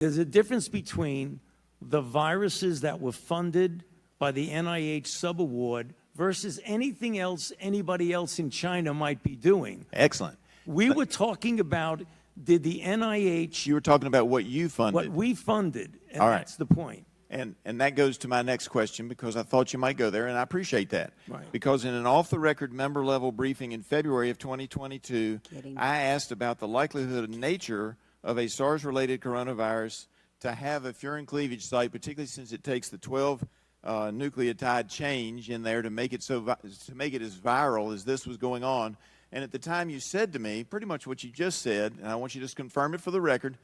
There's a difference between the viruses that were funded by the NIH subaward versus anything else anybody else in China might be doing. Excellent. We were talking about, did the NIH... You were talking about what you funded. What we funded, and All right. that's the point. And that goes to my next question, because I thought you might go there, and I appreciate that. Right. Because in an off-the-record member-level briefing in February of 2022, I asked about the likelihood and nature of a SARS-related coronavirus to have a furin cleavage site, particularly since it takes the 12 nucleotide change in there to make it to make it as viral as this was going on. And at the time, you said to me pretty much what you just said, and I want you to just confirm it for the record.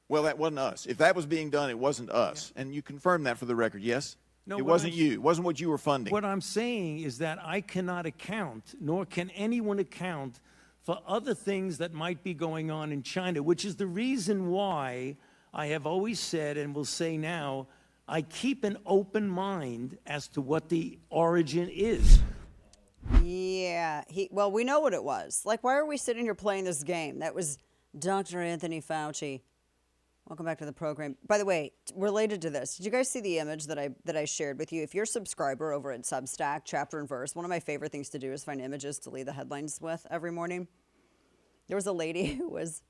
Well, that wasn't us. If that was being done, it wasn't us. Yeah. And you confirmed that for the record, yes? No, it wasn't you. It wasn't what you were funding. What I'm saying is that I cannot account, nor can anyone account, for other things that might be going on in China, which is the reason why I have always said, and will say now, I keep an open mind as to what the origin is. Yeah. Well, we know what it was. Like, why are we sitting here playing this game? That was Dr. Anthony Fauci. Welcome back to the program. By the way, related to this, did you guys see the image that I shared with you? If you're a subscriber over at Substack, Chapter and Verse, one of my favorite things to do is find images to lead the headlines with every morning. There was a lady who was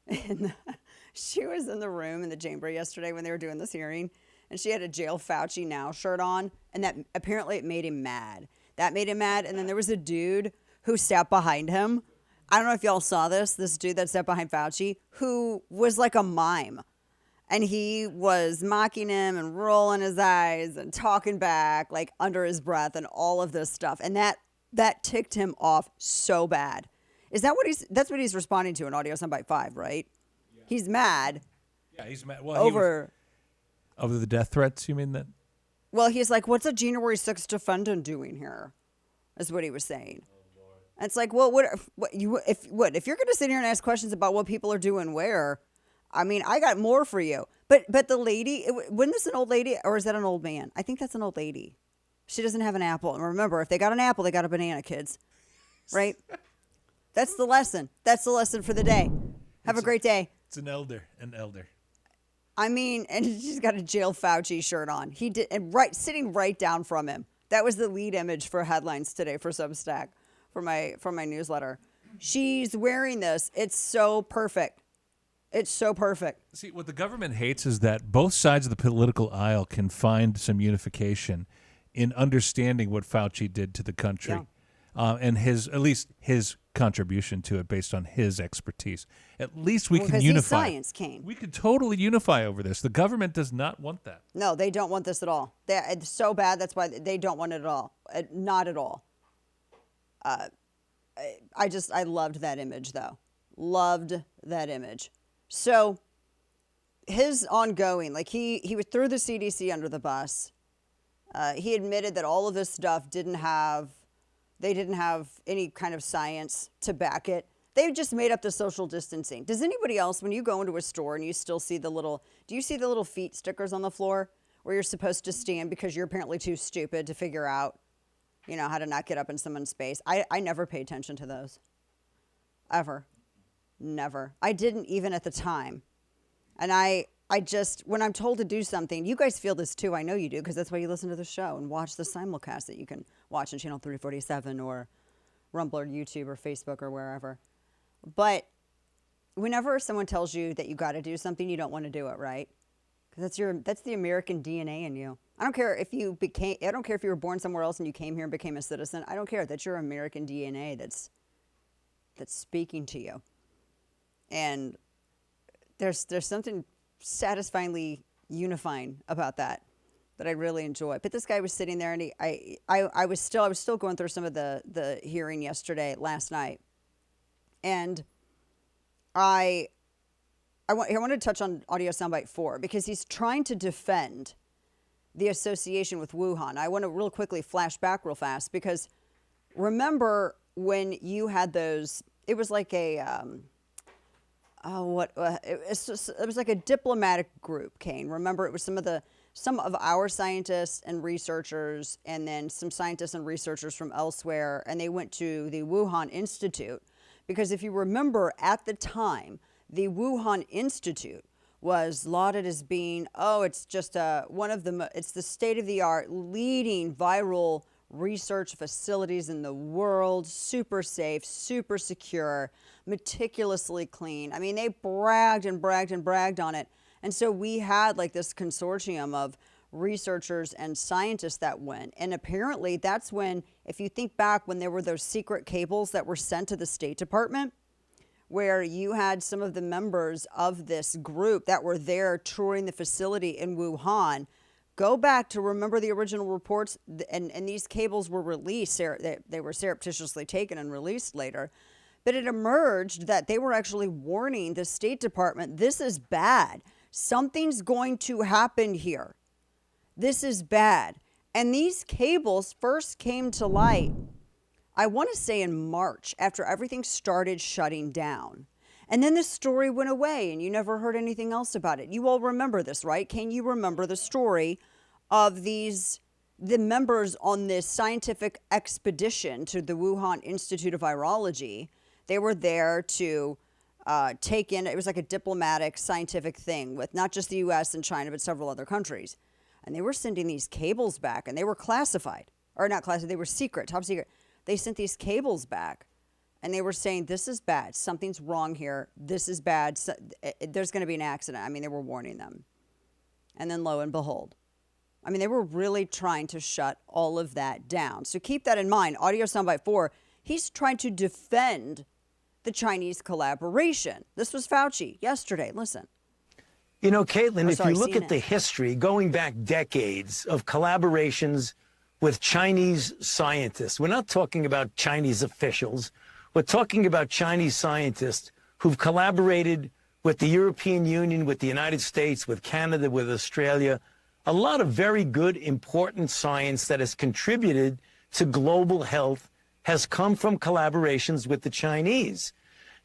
she was in the room in the chamber yesterday when they were doing this hearing, and she had a Jail Fauci Now shirt on, and that apparently it made him mad. That made him mad, and then there was a dude who sat behind him. I don't know if y'all saw this dude that sat behind Fauci, who was like a mime. And he was mocking him and rolling his eyes and talking back like under his breath and all of this stuff. And that ticked him off so bad. Is that that's what he's responding to in audio soundbite 5, right? Yeah. He's mad. Yeah, he's mad. Well, over the death threats, you mean that? Well, he's like, what's a January 6th defendant doing here? Is what he was saying. Oh, and it's like, well, if you're going to sit here and ask questions about what people are doing where, I mean, I got more for you. But the lady, wasn't this an old lady or is that an old man? I think that's an old lady. She doesn't have an apple. And remember, if they got an apple, they got a banana, kids. Right? That's the lesson. That's the lesson for the day. Have a great day. It's an elder. I mean, and she's got a Jail Fauci shirt on. He did, and sitting right down from him. That was the lead image for headlines today for Substack, for my newsletter. She's wearing this. It's so perfect. It's so perfect. See, what the government hates is that both sides of the political aisle can find some unification in understanding what Fauci did to the country, and at least his contribution to it based on his expertise. At least we can unify. He's science king. We could totally unify over this. The government does not want that. No, they don't want this at all. It's so bad. That's why they don't want it at all. Not at all. I loved that image, though. Loved that image. So his ongoing, like he threw the CDC under the bus. He admitted that all of this stuff didn't have any kind of science to back it. They just made up the social distancing. Does anybody else, when you go into a store and you still see do you see the little feet stickers on the floor where you're supposed to stand because you're apparently too stupid to figure out, how to not get up in someone's space? I never pay attention to those. Ever. Never. I didn't even at the time. And I just, when I'm told to do something, you guys feel this too. I know you do, because that's why you listen to the show and watch the simulcast that you can watch on channel 347 or Rumble or YouTube or Facebook or wherever. But whenever someone tells you that you got to do something, you don't want to do it, right? Because that's the American DNA in you. I don't care if you were born somewhere else and you came here and became a citizen. I don't care. That's your American DNA that's speaking to you. And there's something satisfyingly unifying about that I really enjoy. But this guy was sitting there, and I was still going through some of the hearing last night, and I wanted to touch on audio soundbite 4 because he's trying to defend the association with Wuhan. I want to real quickly flash back real fast because remember when you had those? It was like a it was like a diplomatic group, Kane. Remember, it was some of our scientists and researchers, and then some scientists and researchers from elsewhere, and they went to the Wuhan Institute. Because if you remember, at the time, the Wuhan Institute was lauded as being, it's just it's the state-of-the-art leading viral research facilities in the world, super safe, super secure, meticulously clean. I mean, they bragged and bragged and bragged on it. And so we had like this consortium of researchers and scientists that went. And apparently that's when, if you think back when there were those secret cables that were sent to the State Department, where you had some of the members of this group that were there touring the facility in Wuhan, go back to remember the original reports, and these cables were released. They were surreptitiously taken and released later. But it emerged that they were actually warning the State Department, this is bad. Something's going to happen here. This is bad. And these cables first came to light, I want to say in March, after everything started shutting down. And then the story went away and you never heard anything else about it. You all remember this, right? Can you remember the story of the members on this scientific expedition to the Wuhan Institute of Virology? They were there to take in, it was like a diplomatic scientific thing with not just the US and China, but several other countries. And they were sending these cables back, and they were classified, or not classified, they were secret, top secret. They sent these cables back, and they were saying, this is bad. Something's wrong here. This is bad. There's going to be an accident. I mean, they were warning them. And then lo and behold. I mean, they were really trying to shut all of that down. So keep that in mind. Audio soundbite 4, he's trying to defend the Chinese collaboration. This was Fauci yesterday. Listen. You know, Caitlin, if you look at the history, going back decades of collaborations with Chinese scientists, we're not talking about Chinese officials. We're talking about Chinese scientists who've collaborated with the European Union, with the United States, with Canada, with Australia. A lot of very good, important science that has contributed to global health has come from collaborations with the Chinese.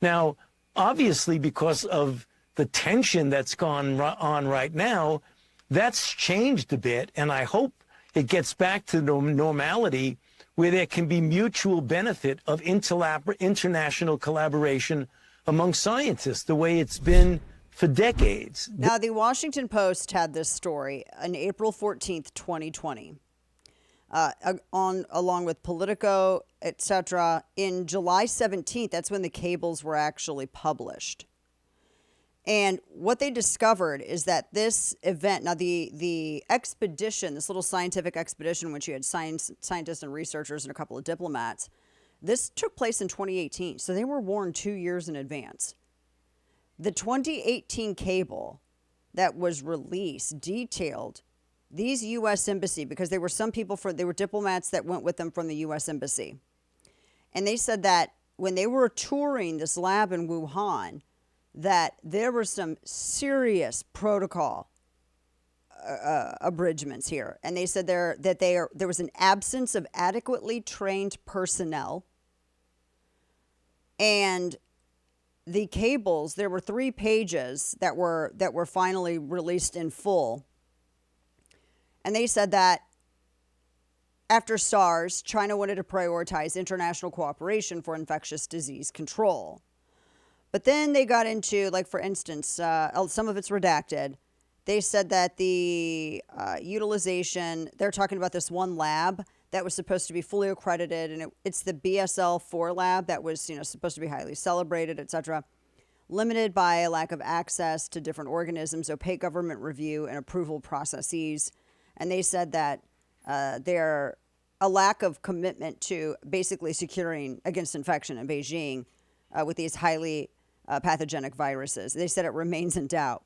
Now, obviously, because of the tension that's gone on right now, that's changed a bit, and I hope it gets back to normality where there can be mutual benefit of international collaboration among scientists, the way it's been for decades. Now, the Washington Post had this story on April 14th, 2020, along with Politico, etc. In July 17th, that's when the cables were actually published. And what they discovered is that this event, now the expedition, this little scientific expedition, which you had scientists and researchers and a couple of diplomats, this took place in 2018. So they were warned 2 years in advance. The 2018 cable that was released detailed these U.S. embassy, because there were some people they were diplomats that went with them from the U.S. embassy. And they said that when they were touring this lab in Wuhan, that there were some serious protocol abridgments here. And they said there was an absence of adequately trained personnel. And the cables, there were 3 pages that were finally released in full. And they said that after SARS, China wanted to prioritize international cooperation for infectious disease control. But then they got into, like, for instance, some of it's redacted. They said that the utilization, they're talking about this one lab that was supposed to be fully accredited, and it's the BSL-4 lab that was, supposed to be highly celebrated, etc. Limited by a lack of access to different organisms, opaque government review and approval processes. And they said that they're a lack of commitment to basically securing against infection in Beijing with these highly pathogenic viruses. They said it remains in doubt.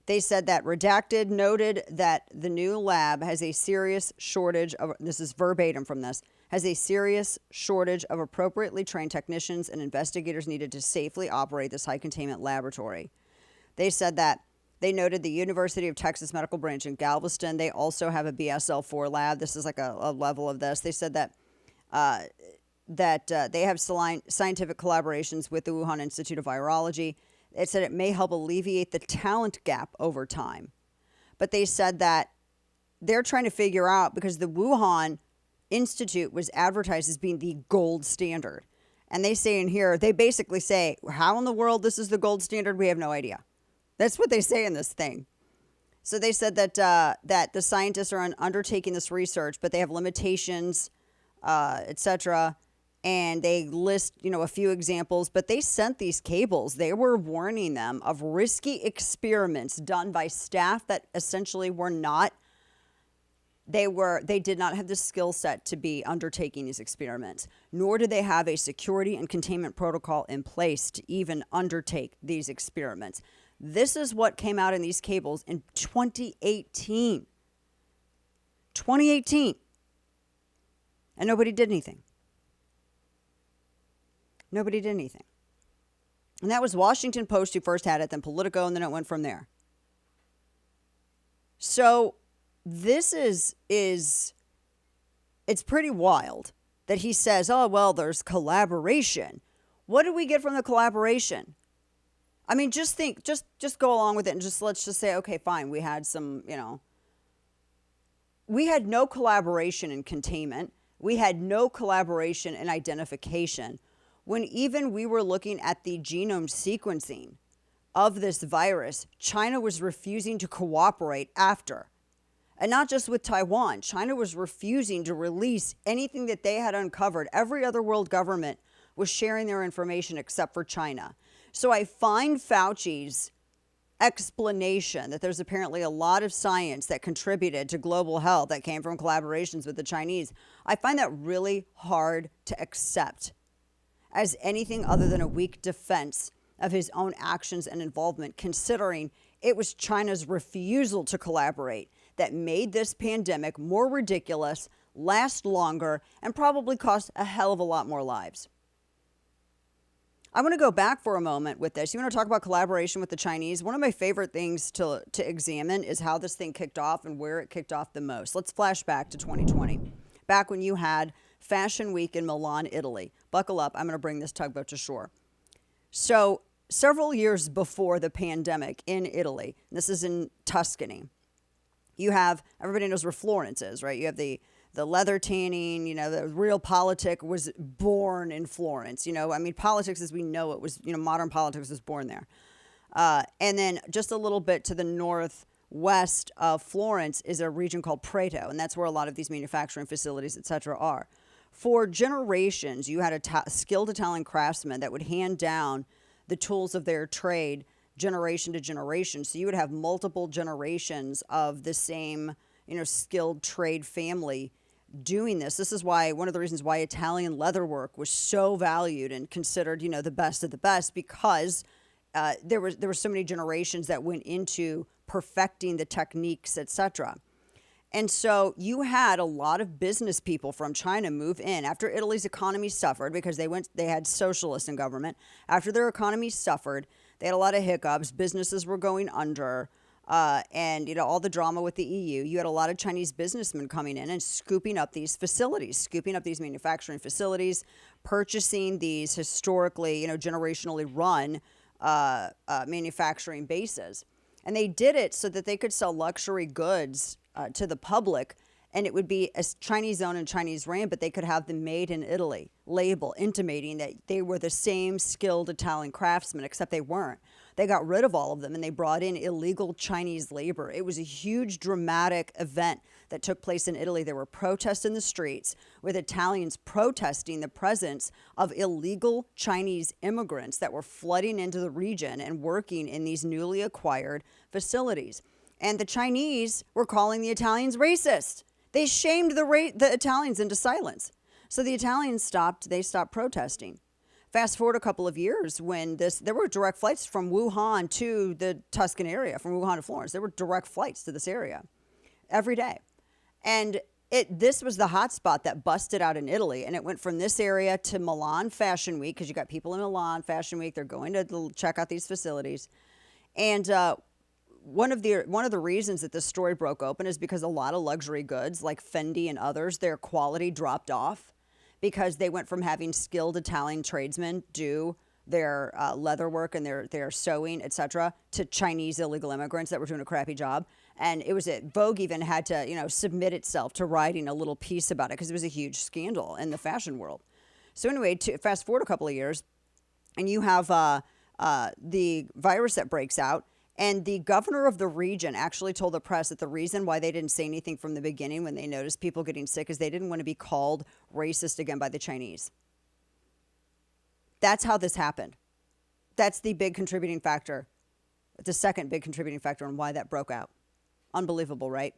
They said that redacted noted that the new lab has a serious shortage of, this is verbatim from this, has a serious shortage of appropriately trained technicians and investigators needed to safely operate this high containment laboratory. They said that they noted the University of Texas Medical Branch in Galveston. They also have a BSL-4 lab. This is like a level of this. They said that they have scientific collaborations with the Wuhan Institute of Virology. It said it may help alleviate the talent gap over time. But they said that they're trying to figure out, because the Wuhan Institute was advertised as being the gold standard. And they say in here, they basically say, how in the world this is the gold standard, we have no idea. That's what they say in this thing. So they said that that the scientists are undertaking this research, but they have limitations, etc. And they list, a few examples. But they sent these cables. They were warning them of risky experiments done by staff that essentially were not. They did not have the skill set to be undertaking these experiments, nor did they have a security and containment protocol in place to even undertake these experiments. This is what came out in these cables in 2018. 2018. And nobody did anything. Nobody did anything. And that was Washington Post who first had it, then Politico, and then it went from there. So this is it's pretty wild that he says, oh, well, there's collaboration. What did we get from the collaboration? I mean, just think, just go along with it and let's just say, okay, fine. We had some, we had no collaboration in containment. We had no collaboration in identification. When even we were looking at the genome sequencing of this virus, China was refusing to cooperate after. And not just with Taiwan. China was refusing to release anything that they had uncovered. Every other world government was sharing their information except for China. So I find Fauci's explanation that there's apparently a lot of science that contributed to global health that came from collaborations with the Chinese. I find that really hard to accept as anything other than a weak defense of his own actions and involvement, considering it was China's refusal to collaborate that made this pandemic more ridiculous, last longer, and probably cost a hell of a lot more lives. I want to go back for a moment with this. You want to talk about collaboration with the Chinese? One of my favorite things to examine is how this thing kicked off and where it kicked off the most. Let's flash back to 2020, back when you had Fashion Week in Milan, Italy. Buckle up. I'm going to bring this tugboat to shore. So several years before the pandemic in Italy, this is in Tuscany, you have, everybody knows where Florence is, right? You have the leather tanning, the real politic was born in Florence. Politics as we know it was, modern politics was born there. And then just a little bit to the northwest of Florence is a region called Prato, and that's where a lot of these manufacturing facilities, et cetera, are. For generations, you had a skilled Italian craftsman that would hand down the tools of their trade generation to generation. So you would have multiple generations of the same, skilled trade family doing this. This is why, one of the reasons why Italian leatherwork was so valued and considered, the best of the best, because there were so many generations that went into perfecting the techniques, etc. And so you had a lot of business people from China move in after Italy's economy suffered, because they had socialists in government. After their economy suffered, they had a lot of hiccups. Businesses were going under, and all the drama with the EU. You had a lot of Chinese businessmen coming in and scooping up these facilities, scooping up these manufacturing facilities, purchasing these historically, generationally run manufacturing bases. And they did it so that they could sell luxury goods to the public, and it would be a Chinese-owned and Chinese-ran, but they could have them made in Italy label, intimating that they were the same skilled Italian craftsmen, except they weren't. They got rid of all of them, and they brought in illegal Chinese labor. It was a huge, dramatic event that took place in Italy. There were protests in the streets with Italians protesting the presence of illegal Chinese immigrants that were flooding into the region and working in these newly acquired facilities. And the Chinese were calling the Italians racist. They shamed the Italians into silence. So the Italians stopped protesting. Fast forward a couple of years when there were direct flights from Wuhan to the Tuscan area, from Wuhan to Florence. There were direct flights to this area every day. And this was the hot spot that busted out in Italy. And it went from this area to Milan Fashion Week, because you got people in Milan Fashion Week. They're going to check out these facilities. And one of the reasons that this story broke open is because a lot of luxury goods like Fendi and others, their quality dropped off, because they went from having skilled Italian tradesmen do their leather work and their sewing, etc., to Chinese illegal immigrants that were doing a crappy job. And Vogue even had to, submit itself to writing a little piece about it, because it was a huge scandal in the fashion world. So anyway, fast forward a couple of years, and you have the virus that breaks out, And the governor of the region actually told the press that the reason why they didn't say anything from the beginning when they noticed people getting sick is they didn't want to be called racist again by the Chinese. That's how this happened. That's the big contributing factor. The second big contributing factor on why that broke out. Unbelievable, right?